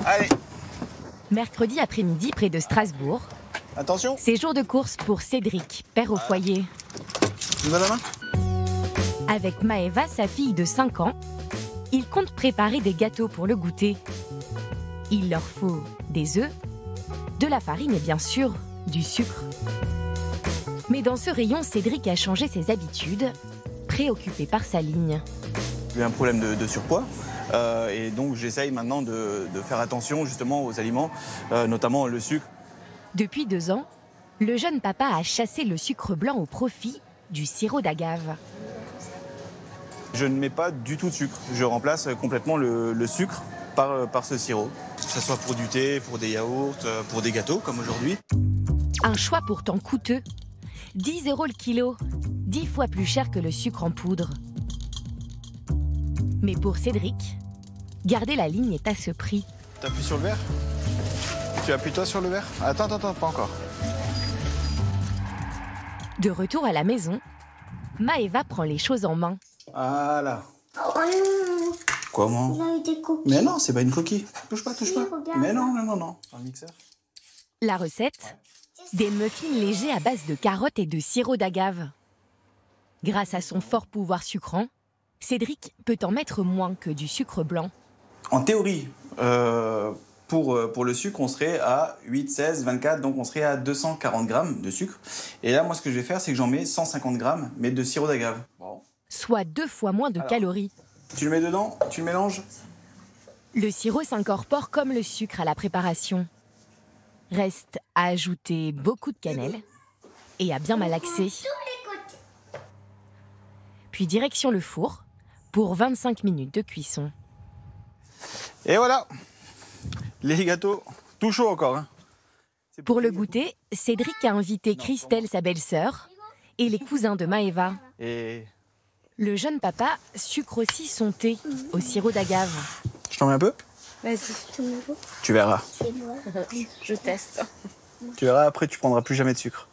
Allez. Mercredi après-midi, près de Strasbourg. Attention. C'est jour de course pour Cédric, père au foyer. Tu me donnes la main? Avec Maëva, sa fille de 5 ans, il compte préparer des gâteaux pour le goûter. Il leur faut des œufs, de la farine et bien sûr, du sucre. Mais dans ce rayon, Cédric a changé ses habitudes, préoccupé par sa ligne. J'ai un problème de surpoids et donc j'essaye maintenant de faire attention justement aux aliments, notamment le sucre. Depuis 2 ans, le jeune papa a chassé le sucre blanc au profit du sirop d'agave. Je ne mets pas du tout de sucre. Je remplace complètement le sucre par ce sirop. Que ce soit pour du thé, pour des yaourts, pour des gâteaux comme aujourd'hui. Un choix pourtant coûteux. 10 € le kilo, 10 fois plus cher que le sucre en poudre. Mais pour Cédric, garder la ligne est à ce prix. Tu appuies sur le verre? Tu appuies toi sur le verre? Attends, pas encore. De retour à la maison, Maëva prend les choses en main. Voilà. Oh, Comment? il a eu des coquilles. Mais non, c'est pas une coquille. Touche pas. Regarde. Mais non. Dans le mixeur. La recette? Des muffins légers à base de carottes et de sirop d'agave. Grâce à son fort pouvoir sucrant, Cédric peut en mettre moins que du sucre blanc. En théorie, pour le sucre, on serait à 8, 16, 24, donc on serait à 240 grammes de sucre. Et là, moi, ce que je vais faire, c'est que j'en mets 150 grammes, mais de sirop d'agave. Bon. Soit 2 fois moins de calories. Tu le mets dedans, tu le mélanges. Le sirop s'incorpore comme le sucre à la préparation. Reste à ajouter beaucoup de cannelle et à bien malaxer. Puis direction le four pour 25 minutes de cuisson. Et voilà, les gâteaux, tout chaud encore. Hein. Pour le goûter, Cédric a invité Christelle, sa belle-sœur, et les cousins de Maëva. Et Le jeune papa sucre aussi son thé au sirop d'agave. je t'en mets un peu? Vas-y. Tu verras. Je teste. Tu verras, après tu prendras plus jamais de sucre.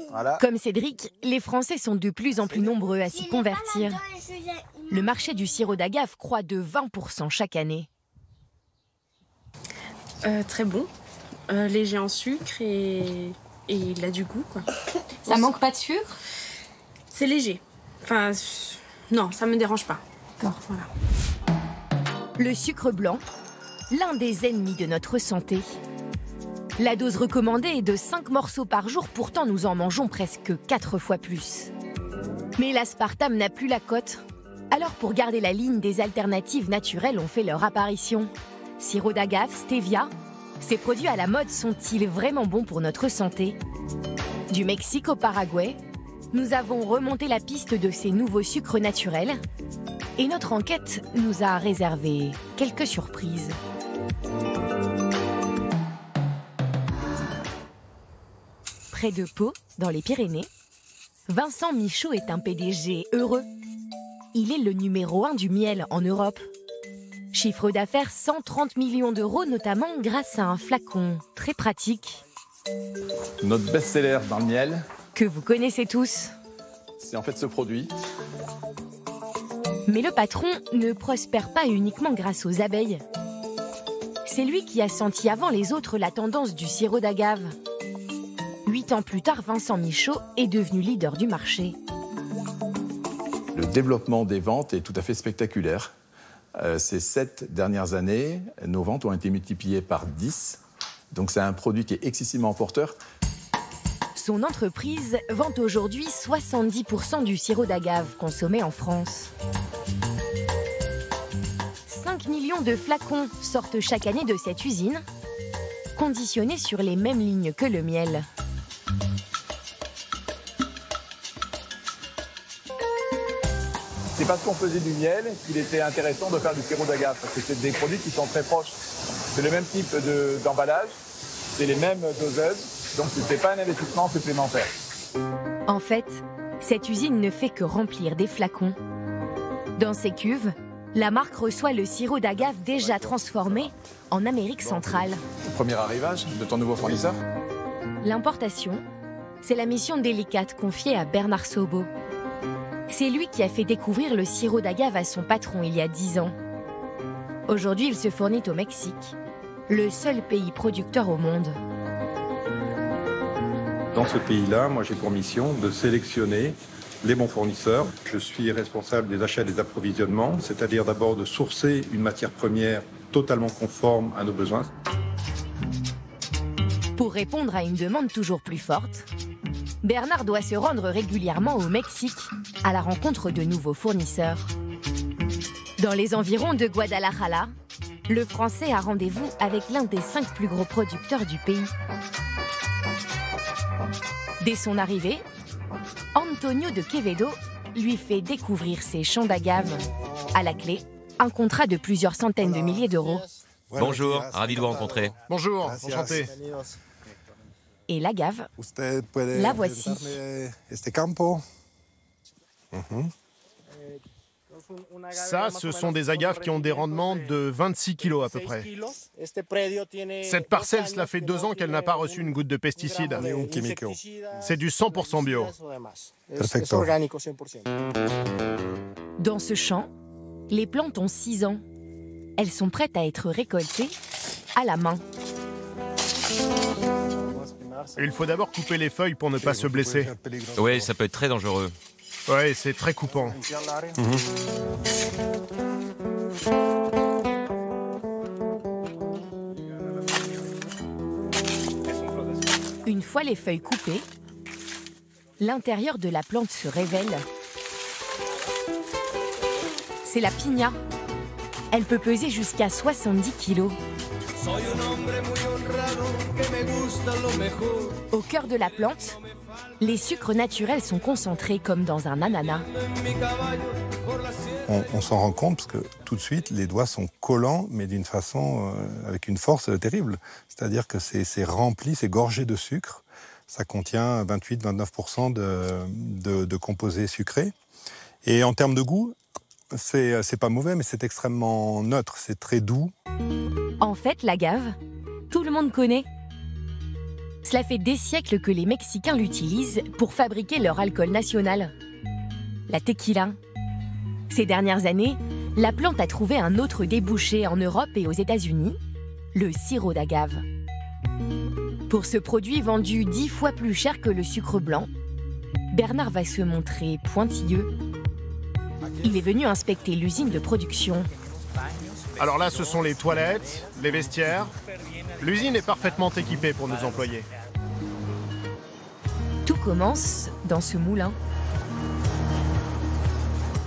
Voilà. Comme Cédric, les Français sont de plus en plus nombreux à s'y convertir. Le marché du sirop d'agave croît de 20% chaque année. Très bon, léger en sucre et il a du goût, quoi. Ça manque pas de sucre? C'est léger. Enfin, non, ça me dérange pas. D'accord. Voilà. Le sucre blanc, l'un des ennemis de notre santé. La dose recommandée est de 5 morceaux par jour, pourtant nous en mangeons presque 4 fois plus. Mais l'aspartame n'a plus la cote. Alors pour garder la ligne, des alternatives naturelles ont fait leur apparition. Sirop d'agave, stevia, ces produits à la mode sont-ils vraiment bons pour notre santé? Du Mexique au Paraguay, nous avons remonté la piste de ces nouveaux sucres naturels et notre enquête nous a réservé quelques surprises. Près de Pau, dans les Pyrénées, Vincent Michaud est un PDG heureux. Il est le numéro 1 du miel en Europe. Chiffre d'affaires 130 millions d'euros, notamment grâce à un flacon très pratique. Notre best-seller dans le miel, Que vous connaissez tous. c'est en fait ce produit. Mais le patron ne prospère pas uniquement grâce aux abeilles. C'est lui qui a senti avant les autres la tendance du sirop d'agave. 8 ans plus tard, Vincent Michaud est devenu leader du marché. Le développement des ventes est tout à fait spectaculaire. Ces 7 dernières années, nos ventes ont été multipliées par 10. Donc c'est un produit qui est excessivement porteur. Son entreprise vend aujourd'hui 70% du sirop d'agave consommé en France. 5 millions de flacons sortent chaque année de cette usine, conditionnés sur les mêmes lignes que le miel. C'est parce qu'on faisait du miel qu'il était intéressant de faire du sirop d'agave, parce que c'est des produits qui sont très proches. C'est le même type d'emballage, c'est les mêmes doseuses, donc ce n'est pas un investissement supplémentaire. En fait, cette usine ne fait que remplir des flacons. Dans ces cuves, la marque reçoit le sirop d'agave déjà transformé en Amérique centrale. Premier arrivage de ton nouveau fournisseur? L'importation, c'est la mission délicate confiée à Bernard Sobo. C'est lui qui a fait découvrir le sirop d'agave à son patron il y a 10 ans. Aujourd'hui, il se fournit au Mexique, le seul pays producteur au monde. Dans ce pays-là, moi j'ai pour mission de sélectionner les bons fournisseurs. Je suis responsable des achats et des approvisionnements, c'est-à-dire d'abord de sourcer une matière première totalement conforme à nos besoins. Pour répondre à une demande toujours plus forte, Bernard doit se rendre régulièrement au Mexique à la rencontre de nouveaux fournisseurs. Dans les environs de Guadalajara, le Français a rendez-vous avec l'un des 5 plus gros producteurs du pays. Dès son arrivée, Antonio de Quevedo lui fait découvrir ses champs d'agave. À la clé, un contrat de plusieurs centaines de milliers d'euros. Bonjour, ravi de vous rencontrer. Bonjour, enchanté. Et l'agave, la voici. Ça, ce sont des agaves qui ont des rendements de 26 kilos à peu près. Cette parcelle, cela fait 2 ans qu'elle n'a pas reçu une goutte de pesticide. C'est du 100% bio. Dans ce champ, les plantes ont 6 ans. Elles sont prêtes à être récoltées à la main. Il faut d'abord couper les feuilles pour ne pas se blesser. Oui, ça peut être très dangereux. Ouais, c'est très coupant. Une fois les feuilles coupées, l'intérieur de la plante se révèle. C'est la piña. Elle peut peser jusqu'à 70 kilos. Au cœur de la plante, les sucres naturels sont concentrés comme dans un ananas. On s'en rend compte parce que tout de suite, les doigts sont collants, mais d'une façon, avec une force terrible. C'est-à-dire que c'est rempli, c'est gorgé de sucre. Ça contient 28-29% de composés sucrés. Et en termes de goût, c'est pas mauvais, mais c'est extrêmement neutre, c'est très doux. En fait, l'agave, tout le monde connaît. Cela fait des siècles que les Mexicains l'utilisent pour fabriquer leur alcool national, la tequila. Ces dernières années, la plante a trouvé un autre débouché en Europe et aux États-Unis, le sirop d'agave. Pour ce produit vendu 10 fois plus cher que le sucre blanc, Bernard va se montrer pointilleux. Il est venu inspecter l'usine de production. Alors là, ce sont les toilettes, les vestiaires. L'usine est parfaitement équipée pour nos employés. Tout commence dans ce moulin.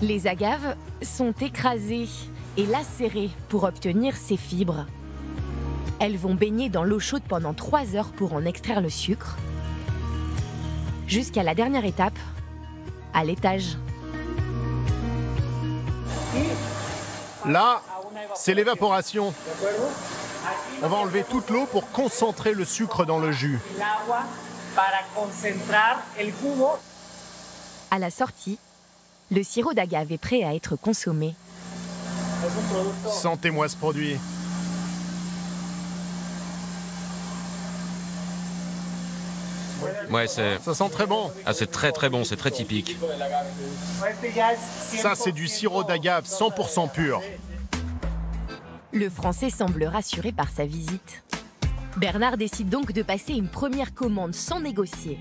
Les agaves sont écrasées et lacérées pour obtenir ces fibres. Elles vont baigner dans l'eau chaude pendant 3 heures pour en extraire le sucre. Jusqu'à la dernière étape, à l'étage. Là, c'est l'évaporation. On va enlever toute l'eau pour concentrer le sucre dans le jus. À la sortie, le sirop d'agave est prêt à être consommé. Sentez-moi ce produit. Ouais, ça sent très bon. Ah, c'est très très bon, c'est très typique. Ça, c'est du sirop d'agave 100% pur. Le Français semble rassuré par sa visite. Bernard décide donc de passer une première commande sans négocier.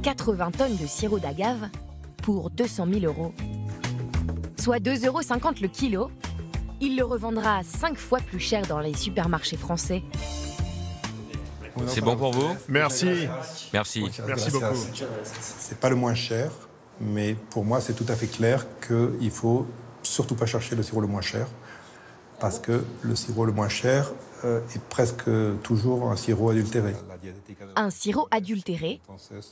80 tonnes de sirop d'agave pour 200 000 €. Soit 2,50 € le kilo. Il le revendra 5 fois plus cher dans les supermarchés français. C'est bon pour vous? Merci. Merci. Merci beaucoup. C'est pas le moins cher, mais pour moi, c'est tout à fait clair qu'il faut surtout pas chercher le sirop le moins cher, parce que le sirop le moins cher est presque toujours un sirop adultéré. Un sirop adultéré,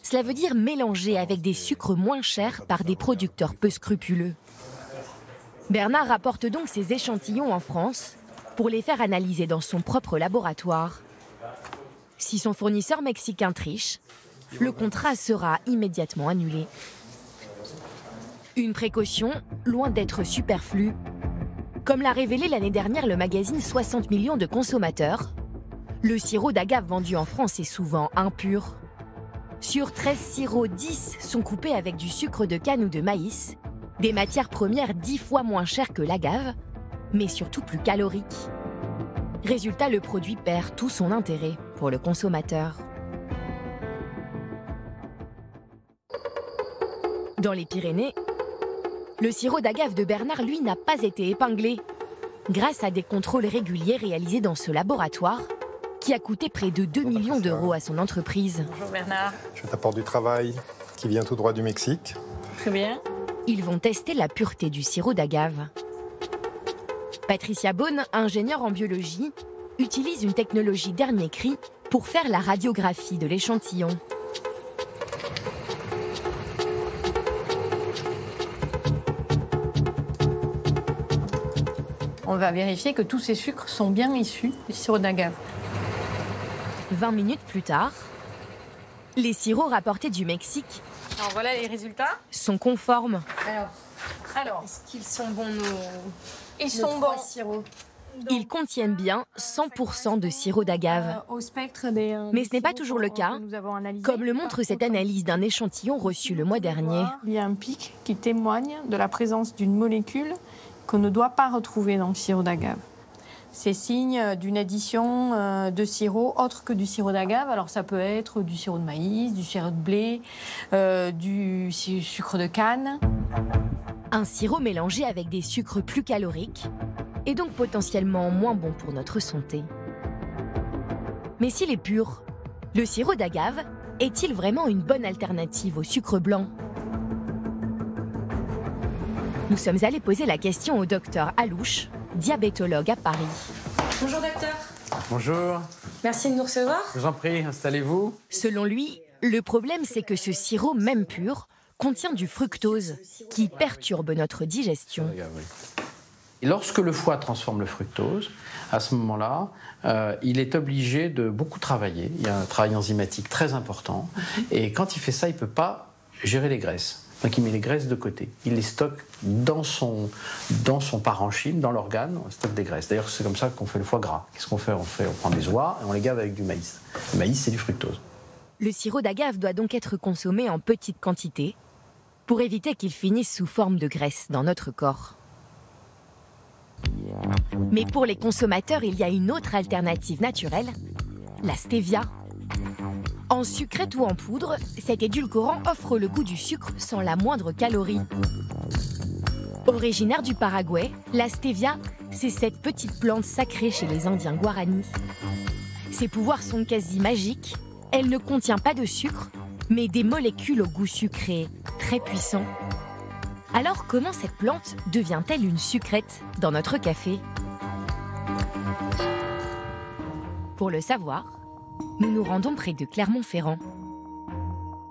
cela veut dire mélangé avec des sucres moins chers par des producteurs peu scrupuleux. Bernard rapporte donc ses échantillons en France pour les faire analyser dans son propre laboratoire. Si son fournisseur mexicain triche, le contrat sera immédiatement annulé. Une précaution loin d'être superflue. Comme l'a révélé l'année dernière le magazine 60 millions de consommateurs, le sirop d'agave vendu en France est souvent impur. Sur 13 sirops, 10 sont coupés avec du sucre de canne ou de maïs, des matières premières 10 fois moins chères que l'agave, mais surtout plus caloriques. Résultat, le produit perd tout son intérêt pour le consommateur. Dans les Pyrénées, le sirop d'agave de Bernard, lui, n'a pas été épinglé. Grâce à des contrôles réguliers réalisés dans ce laboratoire, qui a coûté près de 2 millions d'euros à son entreprise. Bonjour Bernard. Je t'apporte du travail qui vient tout droit du Mexique. Très bien. Ils vont tester la pureté du sirop d'agave. Patricia Beaune, ingénieure en biologie, utilise une technologie dernier cri pour faire la radiographie de l'échantillon. On va vérifier que tous ces sucres sont bien issus du sirop d'agave. 20 minutes plus tard, les sirops rapportés du Mexique Alors voilà les résultats. sont conformes. Alors Est-ce qu'ils sont bons, ils sont bons. sirops? Ils contiennent bien 100% de sirop d'agave. Au spectre des. Mais ce n'est pas toujours le cas, comme le montre cette analyse d'un échantillon reçu le mois dernier. Il y a un pic qui témoigne de la présence d'une molécule qu'on ne doit pas retrouver dans le sirop d'agave. C'est signe d'une addition de sirop autre que du sirop d'agave. Alors ça peut être du sirop de maïs, du sirop de blé, du sucre de canne. Un sirop mélangé avec des sucres plus caloriques et donc potentiellement moins bon pour notre santé. Mais s'il est pur, le sirop d'agave est-il vraiment une bonne alternative au sucre blanc? Nous sommes allés poser la question au docteur Alouche, diabétologue à Paris. Bonjour docteur. Bonjour. Merci de nous recevoir. Je vous en prie, installez-vous. Selon lui, le problème c'est que ce sirop, même pur, contient du fructose qui perturbe notre digestion. Et lorsque le foie transforme le fructose, à ce moment-là, il est obligé de beaucoup travailler. Il y a un travail enzymatique très important. Et quand il fait ça, il ne peut pas gérer les graisses. Donc il met les graisses de côté. Il les stocke dans son parenchyme, dans l'organe, on stocke des graisses. D'ailleurs, c'est comme ça qu'on fait le foie gras. Qu'est-ce qu'on fait? On prend des oies et on les gave avec du maïs. Le maïs, c'est du fructose. Le sirop d'agave doit donc être consommé en petite quantité pour éviter qu'il finisse sous forme de graisse dans notre corps. Mais pour les consommateurs, il y a une autre alternative naturelle, la stevia. En sucrète ou en poudre, cet édulcorant offre le goût du sucre sans la moindre calorie. Originaire du Paraguay, la stevia, c'est cette petite plante sacrée chez les Indiens Guarani. Ses pouvoirs sont quasi magiques. Elle ne contient pas de sucre, mais des molécules au goût sucré, très puissant. Alors comment cette plante devient-elle une sucrète dans notre café? Pour le savoir, nous nous rendons près de Clermont-Ferrand.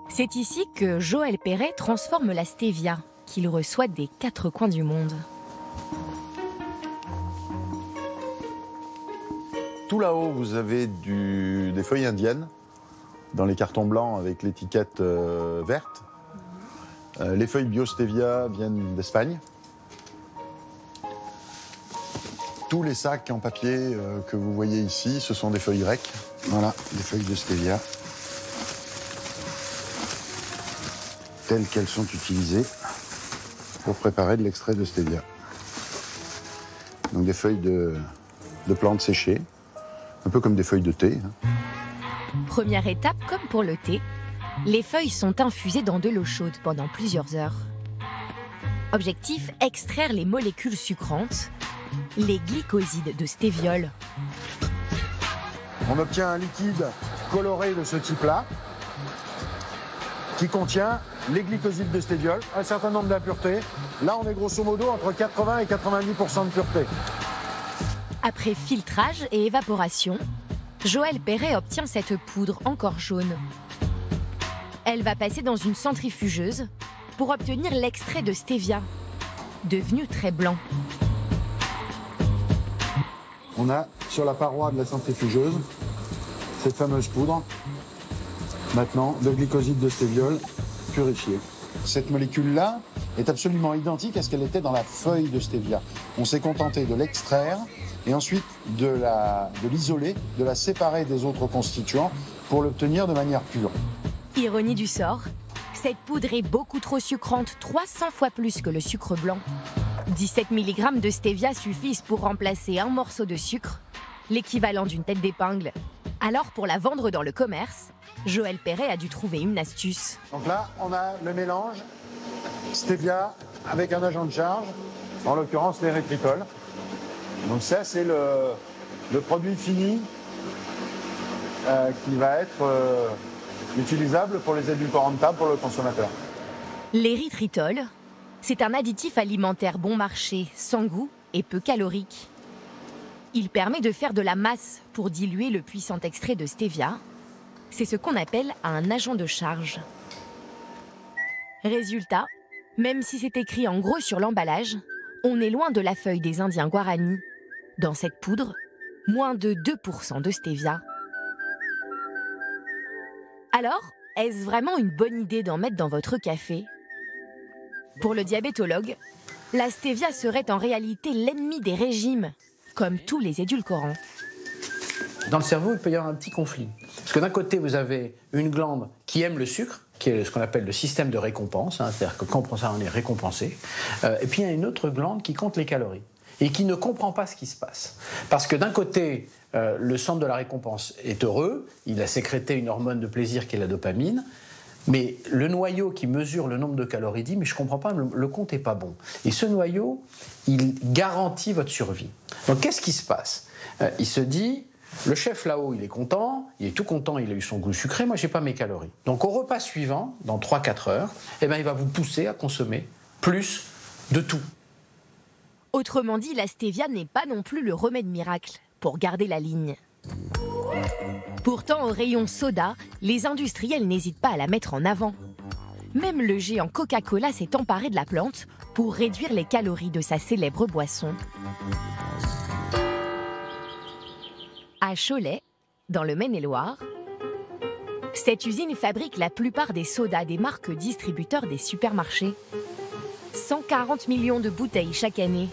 C'est ici que Joël Perret transforme la stevia, qu'il reçoit des 4 coins du monde. Tout là-haut, vous avez des feuilles indiennes, dans les cartons blancs avec l'étiquette verte. Les feuilles BioStevia viennent d'Espagne. Tous les sacs en papier que vous voyez ici, ce sont des feuilles grecques. Voilà, des feuilles de stevia. Telles qu'elles sont utilisées pour préparer de l'extrait de stevia. Donc des feuilles de plantes séchées, un peu comme des feuilles de thé. Première étape, comme pour le thé, les feuilles sont infusées dans de l'eau chaude pendant plusieurs heures. Objectif, extraire les molécules sucrantes, les glycosides de stéviol. On obtient un liquide coloré de ce type-là, qui contient les glycosides de stéviol, un certain nombre d'impuretés. Là, on est grosso modo entre 80 et 90% de pureté. Après filtrage et évaporation, Joël Perret obtient cette poudre encore jaune. Elle va passer dans une centrifugeuse pour obtenir l'extrait de stevia, devenu très blanc. On a sur la paroi de la centrifugeuse cette fameuse poudre, maintenant de glycoside de stéviol purifié. Cette molécule-là est absolument identique à ce qu'elle était dans la feuille de stevia. On s'est contenté de l'extraire et ensuite de l'isoler, de la séparer des autres constituants pour l'obtenir de manière pure. Ironie du sort, cette poudre est beaucoup trop sucrante, 300 fois plus que le sucre blanc. 17 mg de stevia suffisent pour remplacer un morceau de sucre l'équivalent d'une tête d'épingle. Alors pour la vendre dans le commerce, Joël Perret a dû trouver une astuce. Donc là, on a le mélange stevia avec un agent de charge, en l'occurrence l'érythritol. Donc ça, c'est le produit fini qui va être utilisable pour les édulcorants de table pour le consommateur. L'érythritol, c'est un additif alimentaire bon marché, sans goût et peu calorique. Il permet de faire de la masse pour diluer le puissant extrait de stevia. C'est ce qu'on appelle un agent de charge. Résultat, même si c'est écrit en gros sur l'emballage, on est loin de la feuille des Indiens Guarani. Dans cette poudre, moins de 2% de stevia. Alors, est-ce vraiment une bonne idée d'en mettre dans votre café ? Pour le diabétologue, la stevia serait en réalité l'ennemi des régimes, comme tous les édulcorants. Dans le cerveau, il peut y avoir un petit conflit. Parce que d'un côté, vous avez une glande qui aime le sucre, qui est ce qu'on appelle le système de récompense, c'est-à-dire que quand on prend ça, on est récompensé. Et puis il y a une autre glande qui compte les calories et qui ne comprend pas ce qui se passe. Parce que d'un côté, le centre de la récompense est heureux, il a sécrété une hormone de plaisir qui est la dopamine, mais le noyau qui mesure le nombre de calories dit « mais je ne comprends pas, le compte n'est pas bon ». Et ce noyau, il garantit votre survie. Donc qu'est-ce qui se passe ? Il se dit « le chef là-haut, il est content, il est tout content, il a eu son goût sucré, moi je n'ai pas mes calories ». Donc au repas suivant, dans 3-4 heures, eh ben, il va vous pousser à consommer plus de tout. Autrement dit, la stevia n'est pas non plus le remède miracle pour garder la ligne. Pourtant, au rayon soda, les industriels n'hésitent pas à la mettre en avant. Même le géant Coca-Cola s'est emparé de la plante pour réduire les calories de sa célèbre boisson. À Cholet, dans le Maine-et-Loire, cette usine fabrique la plupart des sodas des marques distributeurs des supermarchés. 140 millions de bouteilles chaque année.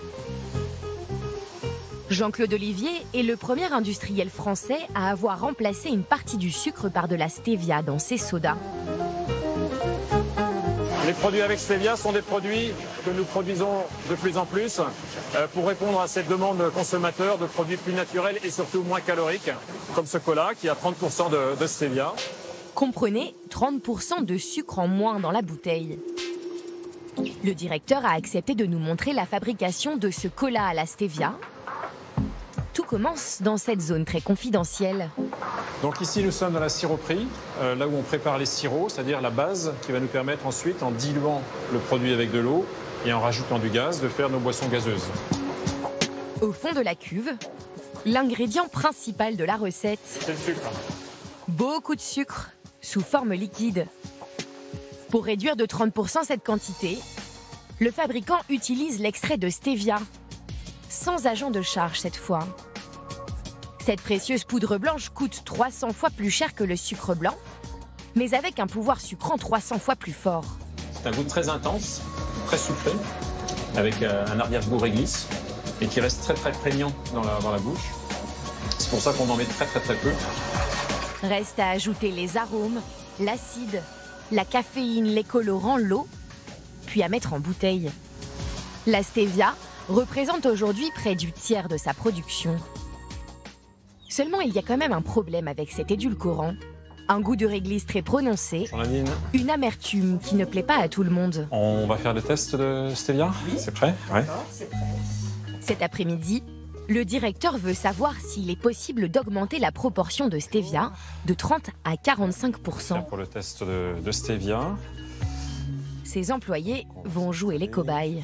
Jean-Claude Olivier est le premier industriel français à avoir remplacé une partie du sucre par de la stevia dans ses sodas. Les produits avec stevia sont des produits que nous produisons de plus en plus pour répondre à cette demande consommateur de produits plus naturels et surtout moins caloriques, comme ce cola qui a 30% de stevia. Comprenez, 30% de sucre en moins dans la bouteille. Le directeur a accepté de nous montrer la fabrication de ce cola à la stevia. Tout commence dans cette zone très confidentielle. Donc ici, nous sommes dans la siroperie, là où on prépare les sirops, c'est-à-dire la base qui va nous permettre ensuite, en diluant le produit avec de l'eau et en rajoutant du gaz, de faire nos boissons gazeuses. Au fond de la cuve, l'ingrédient principal de la recette. C'est le sucre. Beaucoup de sucre, sous forme liquide. Pour réduire de 30% cette quantité, le fabricant utilise l'extrait de stevia, sans agent de charge cette fois. Cette précieuse poudre blanche coûte 300 fois plus cher que le sucre blanc, mais avec un pouvoir sucrant 300 fois plus fort. C'est un goût très intense, très sucré, avec un arrière-goût réglisse, et qui reste très très prégnant dans la bouche. C'est pour ça qu'on en met très peu. Reste à ajouter les arômes, l'acide, la caféine, les colorants, l'eau, puis à mettre en bouteille. La stevia représente aujourd'hui près du tiers de sa production. Seulement, il y a quand même un problème avec cet édulcorant. Un goût de réglisse très prononcé, une amertume qui ne plaît pas à tout le monde. On va faire le test de stevia. Oui. C'est prêt ? Ouais. C'est prêt. Cet après-midi, le directeur veut savoir s'il est possible d'augmenter la proportion de stevia de 30 à 45%. Pour le test de stevia. Ses employés vont jouer les cobayes.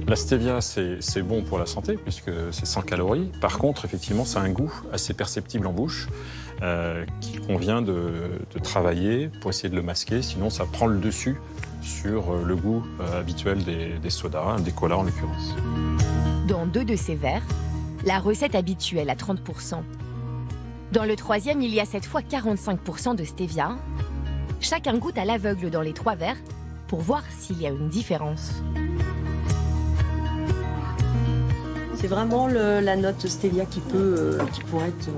La stevia, c'est bon pour la santé, puisque c'est 100 calories. Par contre, effectivement, c'est un goût assez perceptible en bouche, qu'il convient de travailler pour essayer de le masquer, sinon ça prend le dessus sur le goût habituel des sodas, des colas en l'occurrence. Dans 2 de ces verres, la recette habituelle à 30%. Dans le 3e, il y a cette fois 45% de stevia. Chacun goûte à l'aveugle dans les 3 verres pour voir s'il y a une différence. C'est vraiment la note stevia qui pourrait être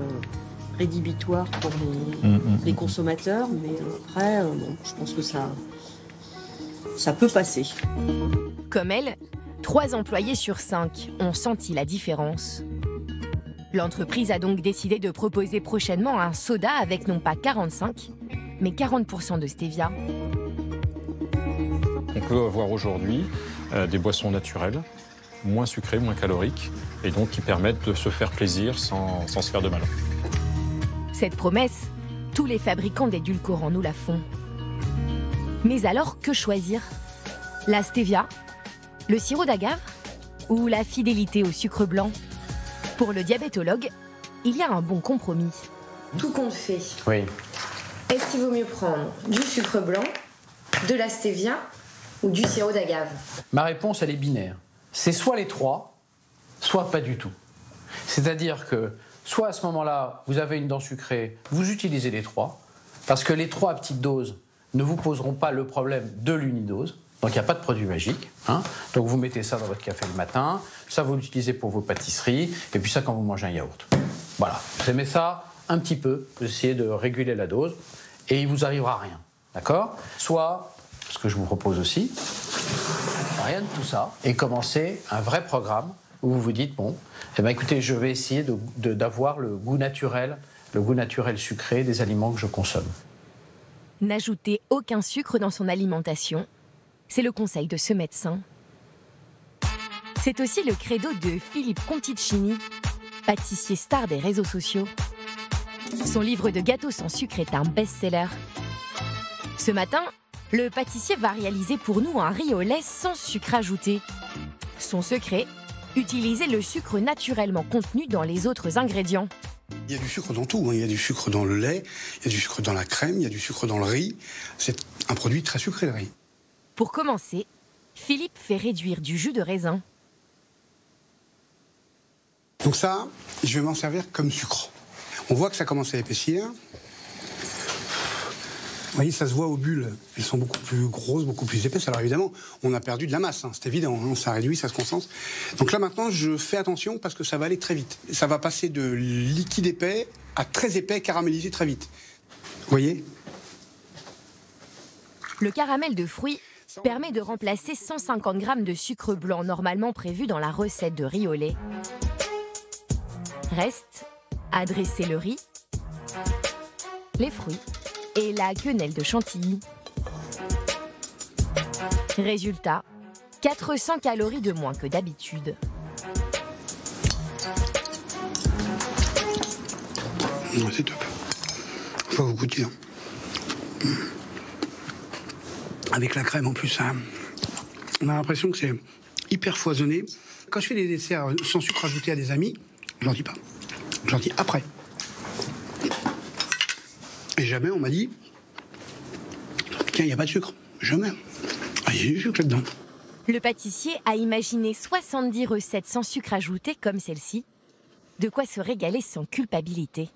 rédhibitoire pour les consommateurs, mais après, bon, je pense que ça peut passer. Comme elle, 3 employés sur 5 ont senti la différence. L'entreprise a donc décidé de proposer prochainement un soda avec non pas 45, mais 40% de stevia. On peut avoir aujourd'hui des boissons naturelles, moins sucrées, moins caloriques, et donc qui permettent de se faire plaisir sans se faire de mal. Cette promesse, tous les fabricants d'édulcorants nous la font. Mais alors, que choisir? La stevia, le sirop d'agave ou la fidélité au sucre blanc? Pour le diabétologue, il y a un bon compromis. Tout compte fait. Oui. Est-ce qu'il vaut mieux prendre du sucre blanc, de la stevia ou du sirop d'agave? Ma réponse, elle est binaire. C'est soit les trois, soit pas du tout. C'est-à-dire que, soit à ce moment-là, vous avez une dent sucrée, vous utilisez les trois, parce que les trois à petite dose ne vous poseront pas le problème de l'unidose. Donc il n'y a pas de produit magique. Donc vous mettez ça dans votre café le matin, ça vous l'utilisez pour vos pâtisseries, et puis ça quand vous mangez un yaourt. Voilà, vous aimez ça un petit peu, vous essayez de réguler la dose, et il ne vous arrivera rien. D'accord? Soit, ce que je vous propose aussi, rien de tout ça, et commencer un vrai programme où vous vous dites, bon, eh ben, écoutez, je vais essayer d'avoir le goût naturel sucré des aliments que je consomme. N'ajouter aucun sucre dans son alimentation, c'est le conseil de ce médecin. C'est aussi le credo de Philippe Conticini, pâtissier star des réseaux sociaux. Son livre de gâteaux sans sucre est un best-seller. Ce matin, le pâtissier va réaliser pour nous un riz au lait sans sucre ajouté. Son secret, utiliser le sucre naturellement contenu dans les autres ingrédients. Il y a du sucre dans tout, il y a du sucre dans le lait, il y a du sucre dans la crème, il y a du sucre dans le riz. C'est un produit très sucré, le riz. Pour commencer, Philippe fait réduire du jus de raisin. Donc ça, je vais m'en servir comme sucre. On voit que ça commence à épaissir. Vous voyez, ça se voit aux bulles. Elles sont beaucoup plus grosses, beaucoup plus épaisses. Alors évidemment, on a perdu de la masse, c'est évident. Ça réduit, ça se concentre. Donc là maintenant, je fais attention parce que ça va aller très vite. Ça va passer de liquide épais à très épais, caramélisé très vite. Vous voyez? Le caramel de fruits permet de remplacer 150 g de sucre blanc normalement prévu dans la recette de riz au lait. Reste à dresser le riz, les fruits et la quenelle de chantilly. Résultat, 400 calories de moins que d'habitude. C'est top. Faut vous goûter. Avec la crème en plus, on a l'impression que c'est hyper foisonné. Quand je fais des desserts sans sucre ajouté à des amis, je leur dis pas. Je leur dis après. Et jamais on m'a dit, tiens, il n'y a pas de sucre. Jamais. Ah, il y a du sucre là-dedans. Le pâtissier a imaginé 70 recettes sans sucre ajouté comme celle-ci. De quoi se régaler sans culpabilité.